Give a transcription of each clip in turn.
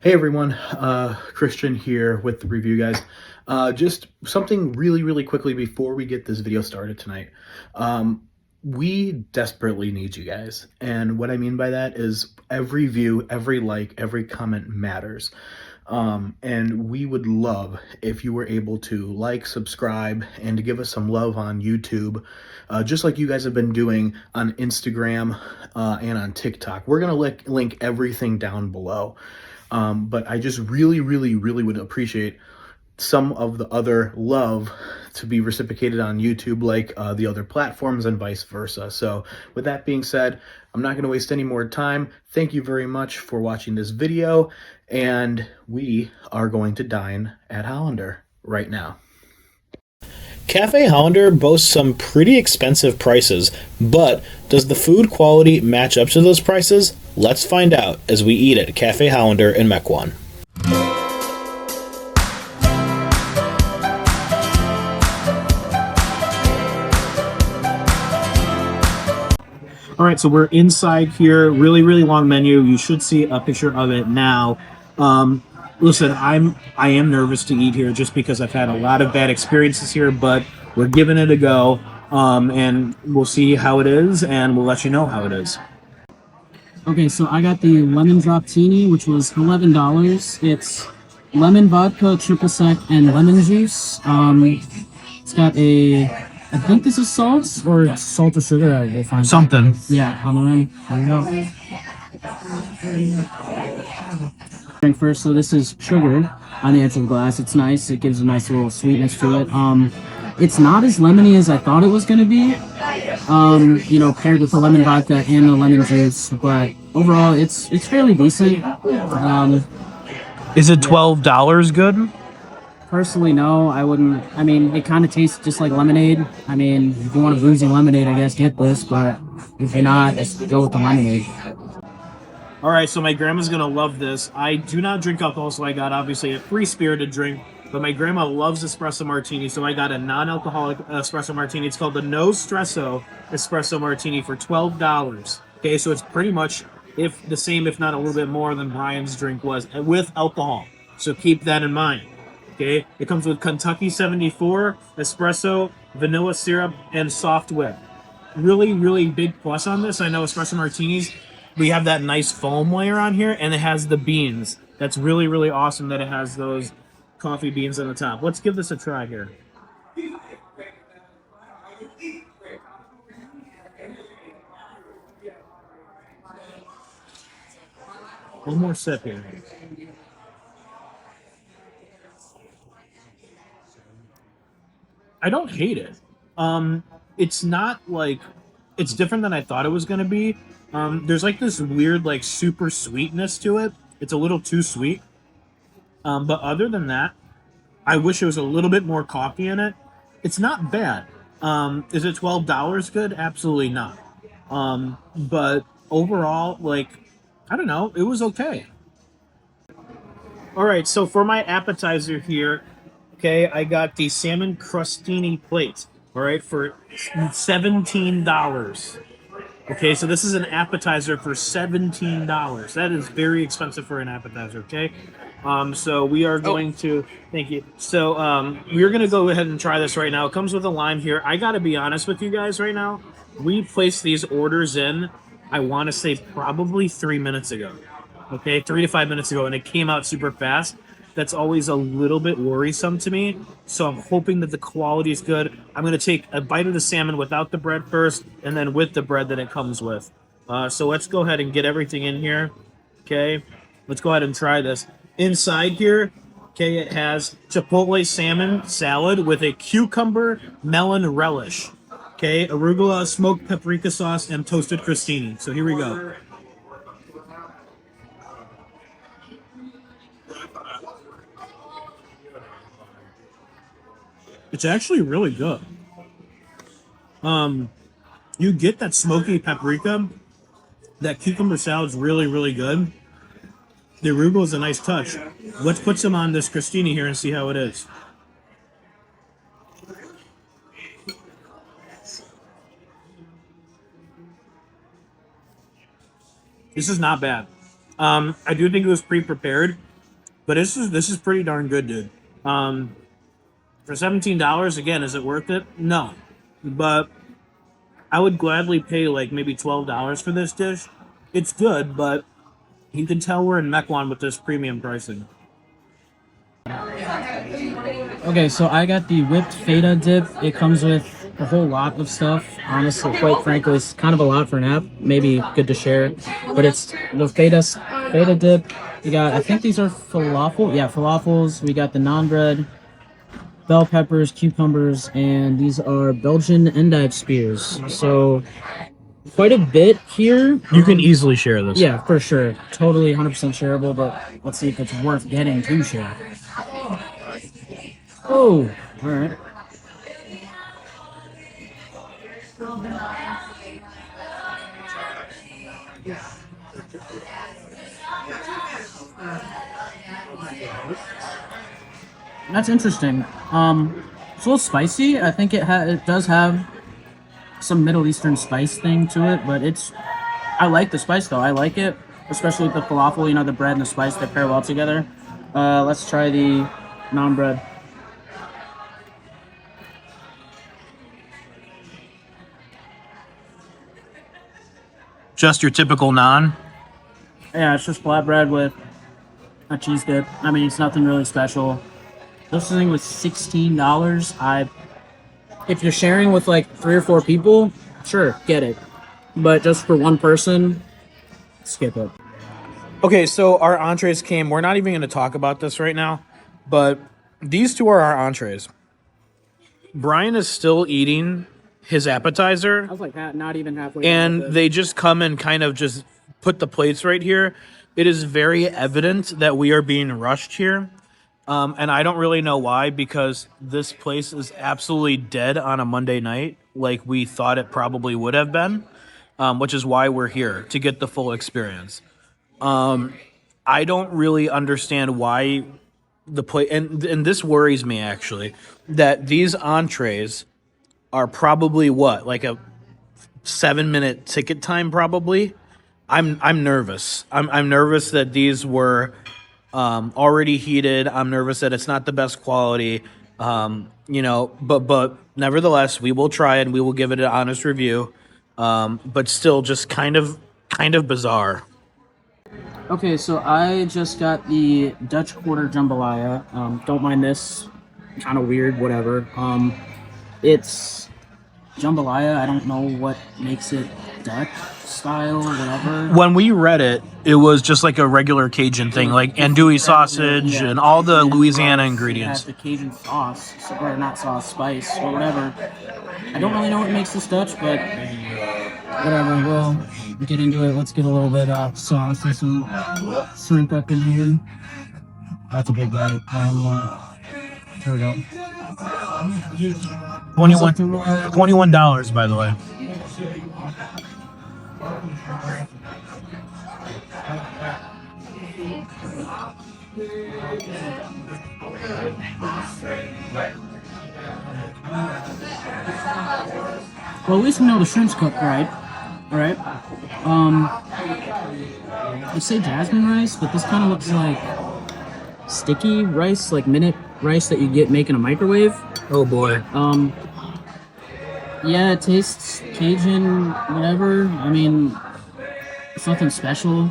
Hey everyone, Christian here with the review, guys. Just something really quickly before we get this video started tonight. Um, we desperately need you guys, and what I mean by that is every view, every like, every comment matters. And we would love if you were able to like, subscribe, and to give us some love on YouTube, just like you guys have been doing on Instagram and on TikTok. We're gonna link everything down below. But I just really would appreciate some of the other love to be reciprocated on YouTube, like the other platforms, and vice versa. So, with that being said, I'm not going to waste any more time. Thank you very much for watching this video, and we are going to dine at Hollander right now. Cafe Hollander boasts some pretty expensive prices, but does the food quality match up to those prices? Let's find out as we eat at Cafe Hollander in Mequon. All right, so we're inside here. Really long menu. You should see a picture of it now. Listen, I am nervous to eat here just because I've had a lot of bad experiences here, but we're giving it a go, and we'll see how it is, and we'll let you know how it is. Okay, so I got the lemon droptini, which was $11. It's lemon vodka, triple sec, and lemon juice. It's got I think this is salt or salt or sugar. I will find Something. Yeah, on the rim. There you go. Drink first. So this is sugar on the edge of the glass. It's nice. It gives a nice little sweetness to it. It's not as lemony as I thought it was gonna be. Paired with the lemon vodka and the lemon juice, but overall, it's fairly decent. Is it $12 good? Personally, no, I wouldn't. I mean, it kind of tastes just like lemonade. I mean, if you want a boozy lemonade, I guess get this, but if you're not, just go with the lemonade. All right, so my grandma's gonna love this. I do not drink alcohol, so I got obviously a free-spirited drink. But my grandma loves espresso martini, so I got a non-alcoholic espresso martini. It's called the No Stresso Espresso Martini for $12. Okay, so it's pretty much the same, if not a little bit more than Brian's drink was with alcohol. So keep that in mind. Okay, it comes with Kentucky 74 espresso, vanilla syrup, and soft whip. Really big plus on this. I know espresso martinis, we have that nice foam layer on here, and it has the beans. That's really awesome that it has those coffee beans on the top. Let's give this a try here. One more sip here. I don't hate it. It's not like it's different than I thought it was gonna be. There's like this weird like super sweetness to it. It's a little too sweet. But other than that, I wish there was a little bit more coffee in it. It's not bad. Is it $12 good? Absolutely not. But overall, like, I don't know, it was okay. All right, so for my appetizer here, okay, I got the salmon crostini plate. All right, for $17. Okay, so this is an appetizer for $17. That is very expensive for an appetizer. Okay, so we are going to thank you. So we're gonna go ahead and try this right now. It comes with a lime here. I gotta be honest with you guys right now. We placed these orders in, I want to say probably 3 minutes ago. Okay, 3 to 5 minutes ago, and it came out super fast. That's always a little bit worrisome to me. So I'm hoping that the quality is good. I'm going to take a bite of the salmon without the bread first, and then with the bread that it comes with. So let's go ahead and get everything in here. Okay, let's go ahead and try this. Inside here, okay, it has chipotle salmon salad with a cucumber melon relish. Okay, arugula, smoked paprika sauce, and toasted crostini. So here we go. It's actually really good. You get that smoky paprika. That cucumber salad's really good. The arugula is a nice touch. Let's put some on this crostini here and see how it is. This is not bad. I do think it was pre-prepared. But this is pretty darn good, dude. For $17, again, is it worth it? No, but I would gladly pay like maybe $12 for this dish. It's good, but you can tell we're in Mequon with this premium pricing. Okay, so I got the whipped feta dip. It comes with a whole lot of stuff. Honestly, quite frankly, it's kind of a lot for an app. Maybe good to share, but it's the feta dip. We got, I think these are falafel. Yeah, falafels. We got the naan bread, bell peppers, cucumbers, and these are Belgian endive spears. So quite a bit here. You can easily share this. Yeah, for sure. Totally 100% shareable, but let's see if it's worth getting to share. Oh, all right. That's interesting. It's a little spicy. I think it does have some Middle Eastern spice thing to it, but I like the spice though. I like it, especially with the falafel. You know, the bread and the spice they pair well together. Let's try the naan bread. Just your typical naan. Yeah, it's just flatbread with a cheese dip. I mean, it's nothing really special. This thing was $16. If you're sharing with like 3 or 4 people, sure, get it. But just for one person, skip it. Okay, so our entrees came. We're not even going to talk about this right now, but these two are our entrees. Brian is still eating his appetizer. I was like, not even halfway. And they just come and kind of just put the plates right here. It is very evident that we are being rushed here. And I don't really know why, because this place is absolutely dead on a Monday night, like we thought it probably would have been, which is why we're here, to get the full experience. I don't really understand why the plate, and this worries me actually, that these entrees are probably what, like a 7-minute ticket time probably. I'm nervous. I'm nervous that these were already heated. I'm nervous that it's not the best quality. But nevertheless, we will try and we will give it an honest review. But still, just kind of bizarre. Okay, so I just got the Dutch Quarter Jambalaya. Don't mind this. Kind of weird, whatever. It's jambalaya. I don't know what makes it Dutch style or whatever. When we read it, it was just like a regular Cajun thing, like andouille sausage and all the Louisiana ingredients. It has the Cajun sauce, or not sauce, spice, or whatever. I don't really know what makes this Dutch, but whatever. We'll get into it. Let's get a little bit of sauce and some shrimp up in here. That's a big bite. Here we go. $21, by the way. Well, at least we know the shrimp's cooked right. All right. They say jasmine rice, but this kind of looks like sticky rice, like minute rice that you get making a microwave. Oh boy. Yeah, it tastes Cajun, whatever. I mean, it's nothing special.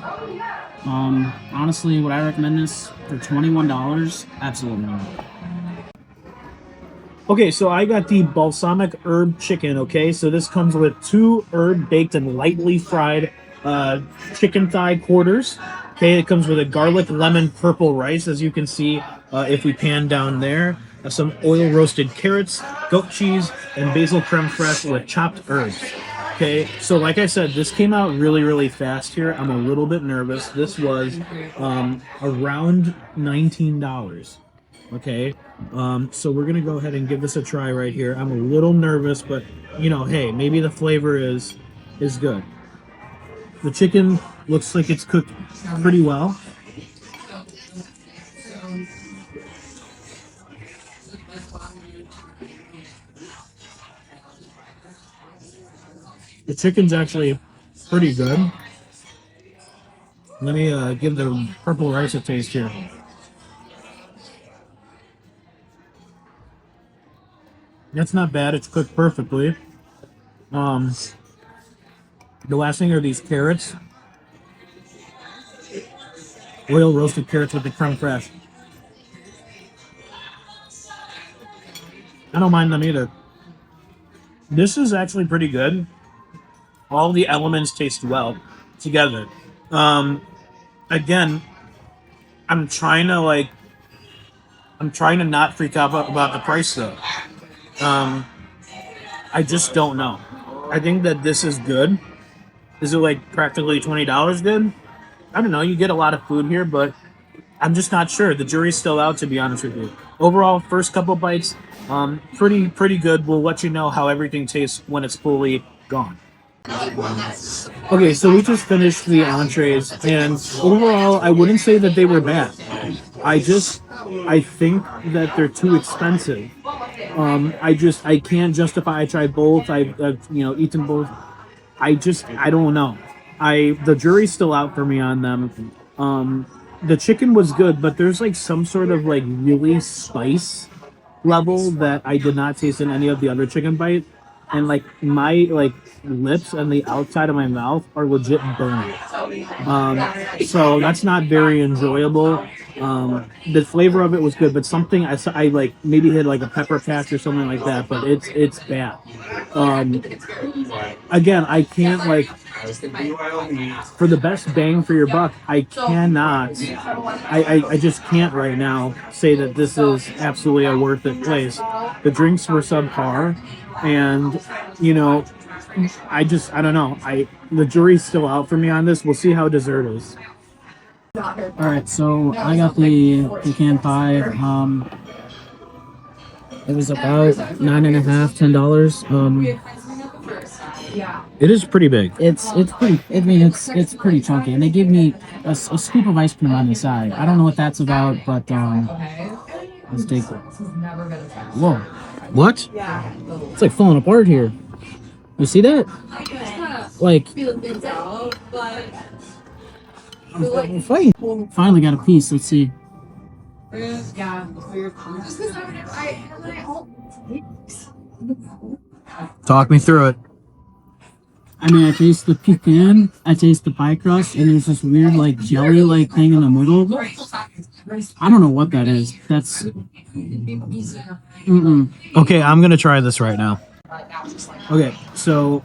Honestly, would I recommend this for $21? Absolutely not. Okay, so I got the balsamic herb chicken, okay? So this comes with 2 herb baked and lightly fried chicken thigh quarters. Okay, it comes with a garlic lemon purple rice, as you can see if we pan down there. Some oil roasted carrots, goat cheese, and basil creme fraiche with chopped herbs. Okay, so like I said, this came out really, really fast here. I'm a little bit nervous. This was around $19. Okay, so we're gonna go ahead and give this a try right here. I'm a little nervous, but you know, hey, maybe the flavor is good. The chicken looks like it's cooked pretty well. The chicken's actually pretty good. Let me give the purple rice a taste here. That's not bad. It's cooked perfectly. Um, the last thing are these carrots. Oil roasted carrots with the creme fraiche. I don't mind them either. This is actually pretty good. All the elements taste well together. Um, again, I'm trying to like, I'm trying to not freak out about the price though. Um, I just don't know. I think that this is good. Is it like practically $20 good? I don't know. You get a lot of food here, but I'm just not sure. The jury's still out, to be honest with you. Overall, first couple bites, pretty good. We'll let you know how everything tastes when it's fully gone. Okay, so we just finished the entrees, and overall, I wouldn't say that they were bad. I think that they're too expensive. I can't justify. I tried both. I've eaten both. I don't know. The jury's still out for me on them. The chicken was good, but there's like some sort of like really spice level that I did not taste in any of the other chicken bite, and like my like lips and the outside of my mouth are legit burning. So that's not very enjoyable. The flavor of it was good, but something I like maybe hit like a pepper patch or something like that, but it's bad. Um, Again, I can't like for the best bang for your buck. I cannot. I just can't right now say that this is absolutely a worth it place. The drinks were subpar, and you know, I don't know. The jury's still out for me on this. We'll see how dessert is. All right, so I got the pecan pie. It was about $9.50, $10. It is pretty big. It's pretty. I mean, it's pretty chunky, and they gave me a scoop of ice cream on the side. I don't know what that's about, but let's take it. Whoa, What? it's like falling apart here. You see that? Like, I'm fighting. Finally got a piece. Let's see. Talk me through it. I mean, I taste the pecan, I taste the pie crust, and there's this weird, like, jelly-like thing in the middle. I don't know what that is. That's... Mm-mm. Okay, I'm gonna try this right now. Okay, so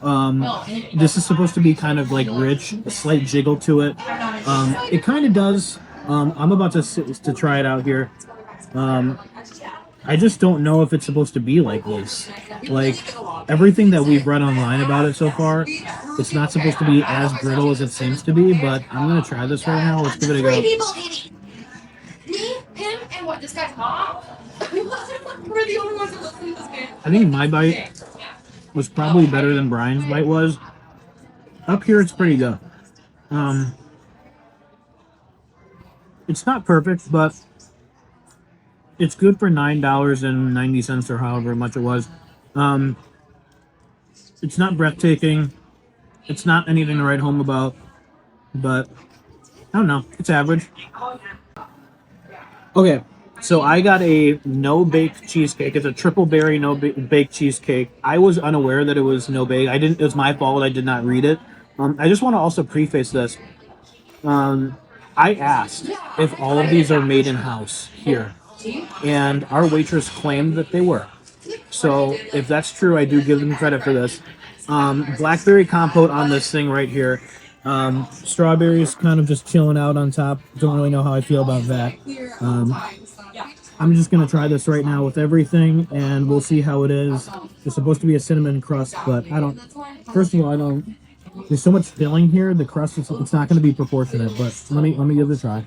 this is supposed to be kind of like rich, a slight jiggle to it. It kind of does. I'm about to try it out here. I just don't know if it's supposed to be like this. Like everything that we've read online about it so far, it's not supposed to be as brittle as it seems to be. But I'm gonna try this right now. Let's give it a go. Me, him, and what? This guy's mom. We're the only ones that listen to this game. I think my bite was probably better than Brian's bite was. Up here, it's pretty good. It's not perfect, but it's good for $9.90 or however much it was. It's not breathtaking. It's not anything to write home about, but I don't know. It's average. Okay, so I got a no-bake cheesecake. It's a triple berry no-bake cheesecake. I was unaware that it was no-bake. It was my fault. I did not read it. I just want to also preface this. I asked if all of these are made in-house here, and our waitress claimed that they were. So if that's true, I do give them credit for this. Blackberry compote on this thing right here. Strawberries kind of just chilling out on top. Don't really know how I feel about that. I'm just gonna try this right now with everything, and we'll see how it is. It's supposed to be a cinnamon crust, but I don't. First of all, I don't. There's so much filling here. The crust it's not going to be proportionate. But let me give it a try.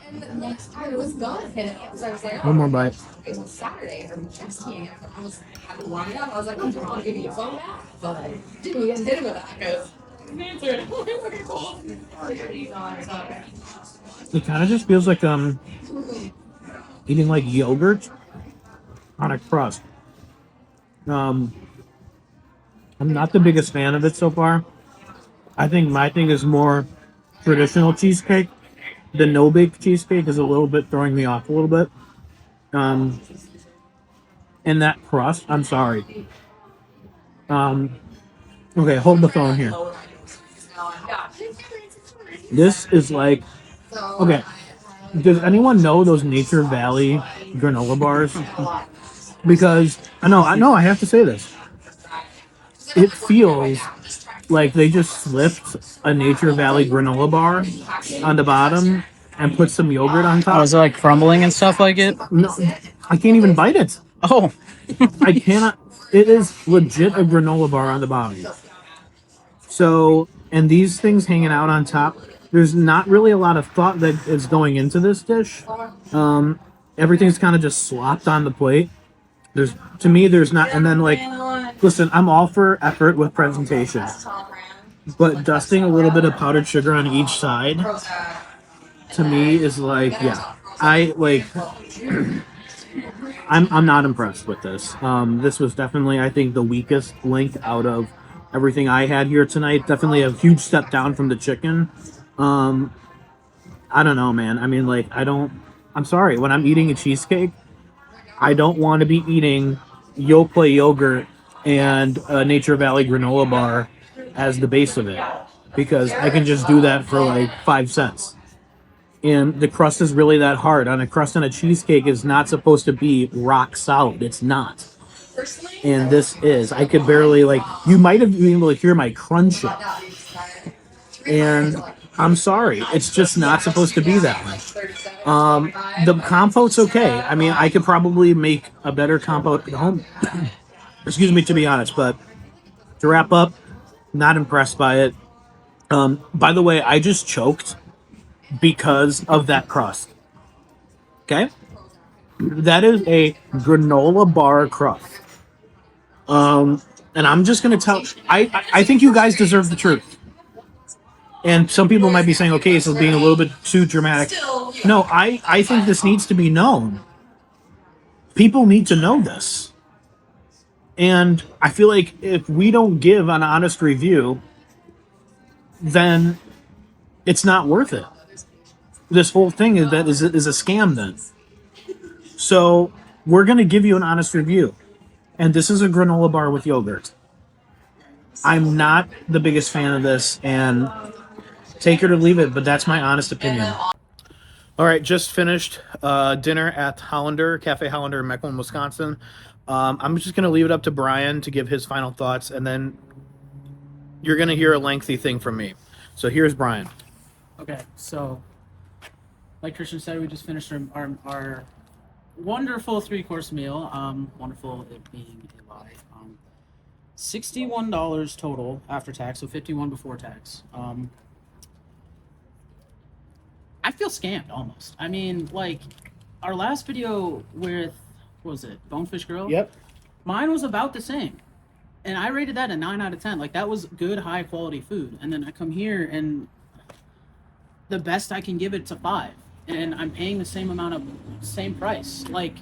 And the next time it was gone. Because I was like, One more bite. it was Saturday or texting. I was having lined up. I was like, I'm going to give you a phone back. But I didn't get hit him with that because It kind of just feels like eating like yogurt on a crust. I'm not the biggest fan of it so far. I think my thing is more traditional cheesecake. The no-bake cheesecake is a little bit throwing me off a little bit. And that crust, I'm sorry. Okay, hold the phone here. This is like, okay, does anyone know those Nature Valley granola bars? Because I know I have to say this. It feels like they just slipped a Nature Valley granola bar on the bottom and put some yogurt on Oh, top. is it like crumbling and stuff like it? No, I can't even bite it. Oh, I cannot. It is legit a granola bar on the bottom. So, and these things hanging out on top. There's not really a lot of thought that is going into this dish. Everything's kind of just slopped on the plate. There's, to me, there's not. And then like, listen, I'm all for effort with presentation, but dusting a little bit of powdered sugar on each side to me is like, yeah, I like. I'm not impressed with this. This was definitely, I think, the weakest link out of everything I had here tonight. Definitely a huge step down from the chicken. I don't know, man. I mean, like, I'm sorry. When I'm eating a cheesecake, I don't want to be eating Yoplait yogurt and a Nature Valley granola bar as the base of it, because I can just do that for like 5 cents. And the crust is really that hard. On a crust on a cheesecake is not supposed to be rock solid. It's not. And this is. I could barely, like, you might have been able to hear my crunching. And I'm sorry. It's just not supposed to be that way. The compote's okay. I mean, I could probably make a better compote at home. Excuse me, to be honest. But to wrap up, not impressed by it. By the way, I just choked because of that crust. Okay? That is a granola bar crust. And I'm just gonna tell. I think you guys deserve the truth. And some people might be saying, okay, this is being a little bit too dramatic. No, I think this needs to be known. People need to know this. And I feel like if we don't give an honest review, then it's not worth it. This whole thing is a scam then. So we're gonna give you an honest review. And this is a granola bar with yogurt. I'm not the biggest fan of this, and take it or leave it, but that's my honest opinion. All right, just finished dinner at Hollander, Cafe Hollander in Mequon, Wisconsin. I'm just going to leave it up to Brian to give his final thoughts, and then you're going to hear a lengthy thing from me. So here's Brian. okay. So, like Christian said, we just finished our wonderful 3-course meal. Wonderful it being a lie. $61 total after tax, so $51 before tax. I feel scammed almost. I mean, like, our last video with, what was it, Bonefish Grill? Yep. Mine was about the same. And I rated that a 9 out of 10. Like, that was good, high quality food. And then I come here and the best I can give it's a 5. And I'm paying the same price. Like,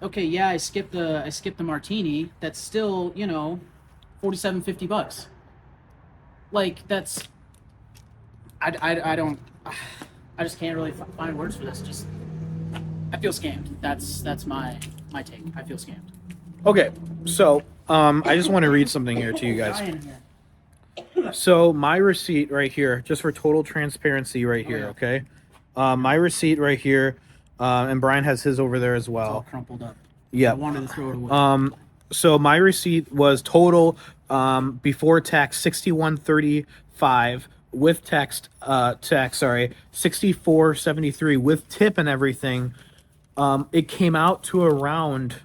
okay, yeah, I skipped the martini. That's still, $47.50. Like, that's, I don't, I just can't really find words for this. Just, I feel scammed. That's my take. I feel scammed. Okay, so I just want to read something here to you guys. So my receipt right here, just for total transparency right here, okay? My receipt right here, and Brian has his over there as It's all well. crumpled up. Yeah. I wanted to throw it away. So my receipt was total before tax $61.35, with tax 64.73 with tip and everything. It came out to around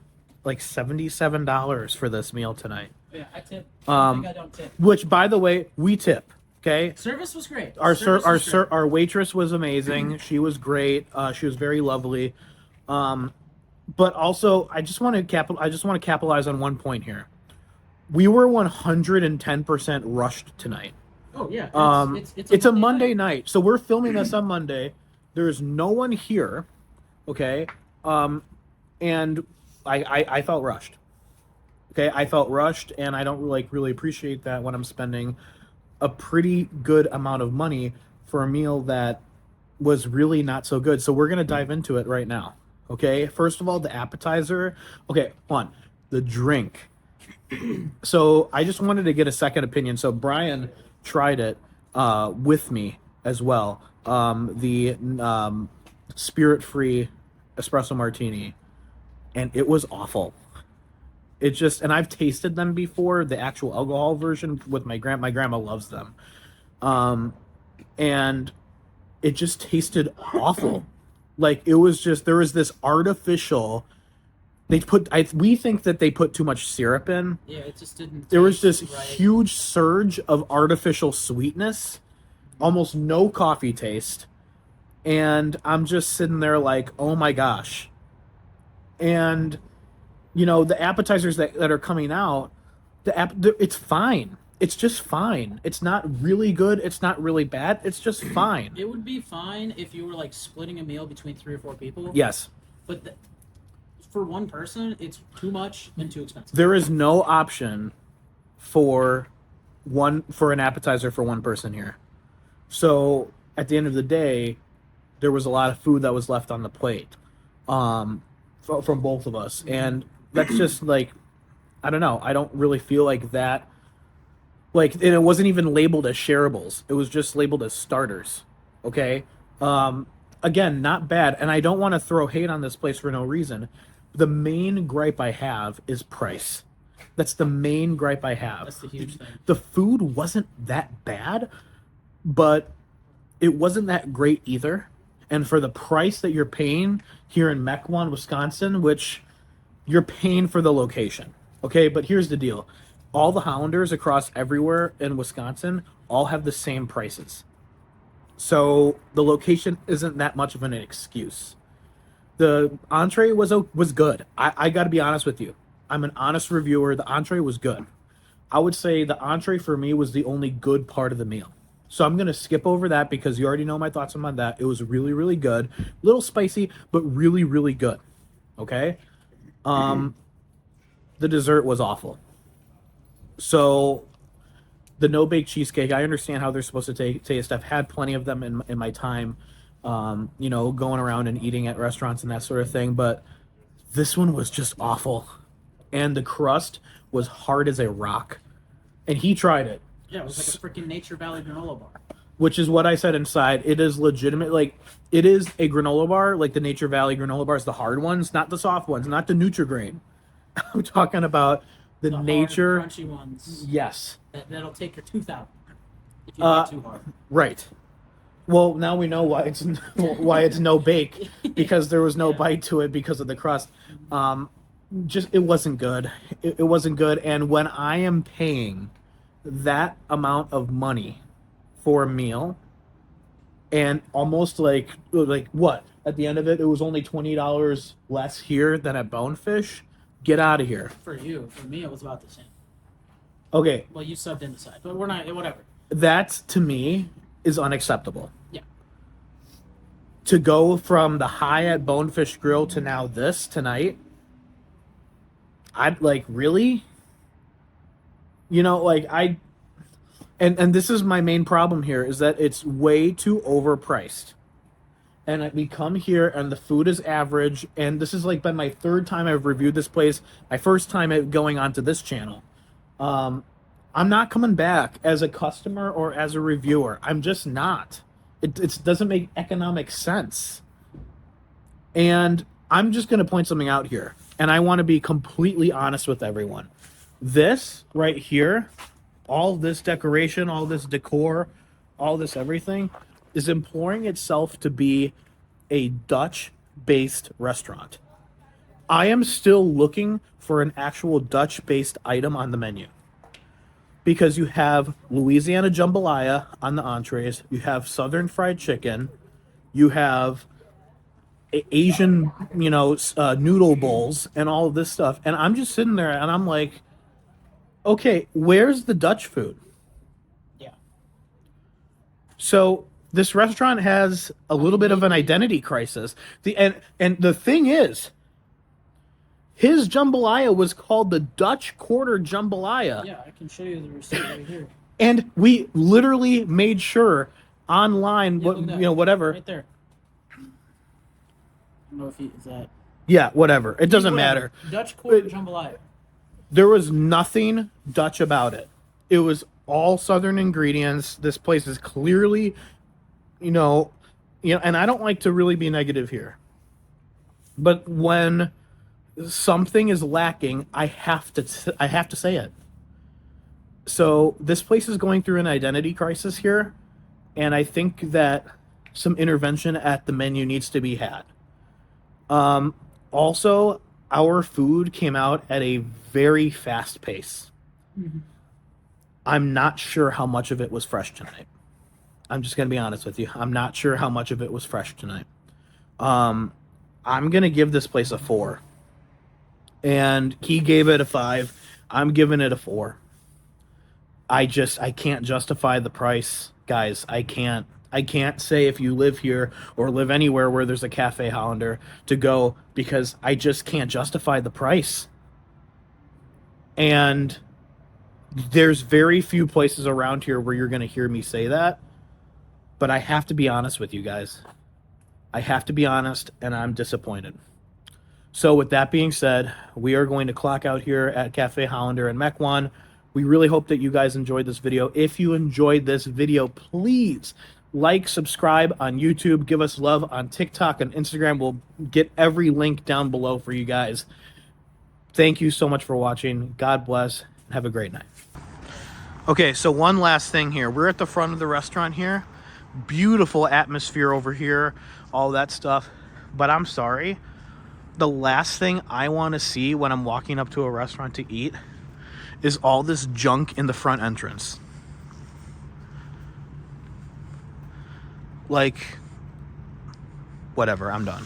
like $77 for this meal tonight. Yeah, I tip. I think I don't tip. Which, by the way, we tip. Okay. Service was great. Our waitress was amazing. She was great. She was very lovely. But also, I just want to capitalize on one point here. We were 110% rushed tonight. Oh yeah. It's a Monday night, so we're filming this on Monday. There's no one here, okay? And I felt rushed. Okay, I felt rushed, and I don't really appreciate that when I'm spending a pretty good amount of money for a meal that was really not so good. So we're gonna dive into it right now. Okay. First of all, the appetizer. Okay, hold on. The drink. So I just wanted to get a second opinion. So Brian tried it with me as well. The spirit-free espresso martini, and it was awful. It just, and I've tasted them before, the actual alcohol version with my grandma. My grandma loves them, and it just tasted awful. Like it was just, there was this artificial. We think that they put too much syrup in. Yeah, it just didn't. There was taste this right. huge surge of artificial sweetness, almost no coffee taste. And I'm just sitting there like, oh my gosh. And, you know, the appetizers that are coming out, it's fine. It's just fine. It's not really good. It's not really bad. It's just fine. It would be fine if you were like splitting a meal between 3 or 4 people. Yes. But for one person, it's too much and too expensive. There is no option for an appetizer for one person here. So at the end of the day, there was a lot of food that was left on the plate from both of us. And that's just like, I don't know. I don't really feel like that. Like, and it wasn't even labeled as shareables. It was just labeled as starters. Okay. Again, not bad. And I don't want to throw hate on this place for no reason. The main gripe I have is price. That's the main gripe I have. That's the huge thing. The food wasn't that bad, but it wasn't that great either. And for the price that you're paying here in Mequon, Wisconsin, which you're paying for the location. Okay, but here's the deal. All the Hollanders across everywhere in Wisconsin all have the same prices. So the location isn't that much of an excuse. The entree was good. I got to be honest with you. I'm an honest reviewer. The entree was good. I would say the entree for me was the only good part of the meal. So I'm going to skip over that because you already know my thoughts on that. It was really, really good. A little spicy, but really, really good. Okay? The dessert was awful. So the no-bake cheesecake, I understand how they're supposed to taste. I've had plenty of them in my time, you know, going around and eating at restaurants and that sort of thing. But this one was just awful. And the crust was hard as a rock. And he tried it. Yeah, it was like a freaking Nature Valley granola bar. Which is what I said inside. It is legitimate. Like, it is a granola bar, like the Nature Valley granola bars, the hard ones, not the soft ones, not the Nutri-Grain. I'm talking about the nature. Hard, crunchy ones. Yes. That'll take your tooth out if you eat too hard. Right. Well, now we know why it's no bake, because there was no bite to it because of the crust. Just it wasn't good. It wasn't good. And when I am paying that amount of money for a meal, and almost like what? At the end of it, it was only $20 less here than at Bonefish. Get out of here. For you. For me, it was about the same. Okay. Well, you subbed in the side, but we're not, whatever. That, to me, is unacceptable. Yeah. To go from the high at Bonefish Grill to now this tonight, I'd like, really? You know, like, and this is my main problem here, is that it's way too overpriced. And we come here and the food is average, and this is like been my third time I've reviewed this place, my first time going onto this channel. I'm not coming back as a customer or as a reviewer. I'm just not. It doesn't make economic sense. And I'm just going to point something out here, and I want to be completely honest with everyone. This right here, all this decoration, all this decor, all this everything is imploring itself to be a Dutch-based restaurant. I am still looking for an actual Dutch-based item on the menu. Because you have Louisiana jambalaya on the entrees, you have Southern fried chicken, you have Asian, noodle bowls, and all of this stuff. And I'm just sitting there and I'm like, okay, where's the Dutch food? Yeah. So this restaurant has a little bit of an identity crisis. And the thing is, his jambalaya was called the Dutch Quarter Jambalaya. Yeah, I can show you the receipt right here. And we literally made sure online, Yeah, look at that. whatever. Right there. I don't know if is that Yeah, whatever. It doesn't whatever. matter. Dutch quart jambalaya. There was nothing Dutch about it. It was all Southern ingredients. This place is clearly, and I don't like to really be negative here, but when something is lacking, I have to say it. So this place is going through an identity crisis here, and I think that some intervention at the menu needs to be had. Also, our food came out at a very fast pace. Mm-hmm. I'm not sure how much of it was fresh tonight. I'm just going to be honest with you. I'm not sure how much of it was fresh tonight. I'm going to give this place a 4. And he gave it a 5. I'm giving it a 4. I can't justify the price, guys. I can't say if you live here or live anywhere where there's a Cafe Hollander to go, because I just can't justify the price. And there's very few places around here where you're going to hear me say that. But I have to be honest with you guys. I have to be honest, and I'm disappointed. So with that being said, we are going to clock out here at Cafe Hollander in Mequon. We really hope that you guys enjoyed this video. If you enjoyed this video, please like, subscribe on YouTube, give us love on TikTok and Instagram. We'll get every link down below for you guys. Thank you so much for watching. God bless, and have a great night. Okay, so one last thing here. We're at the front of the restaurant here. Beautiful atmosphere over here, all that stuff. But I'm sorry, the last thing I want to see when I'm walking up to a restaurant to eat is all this junk in the front entrance. Like, whatever, I'm done.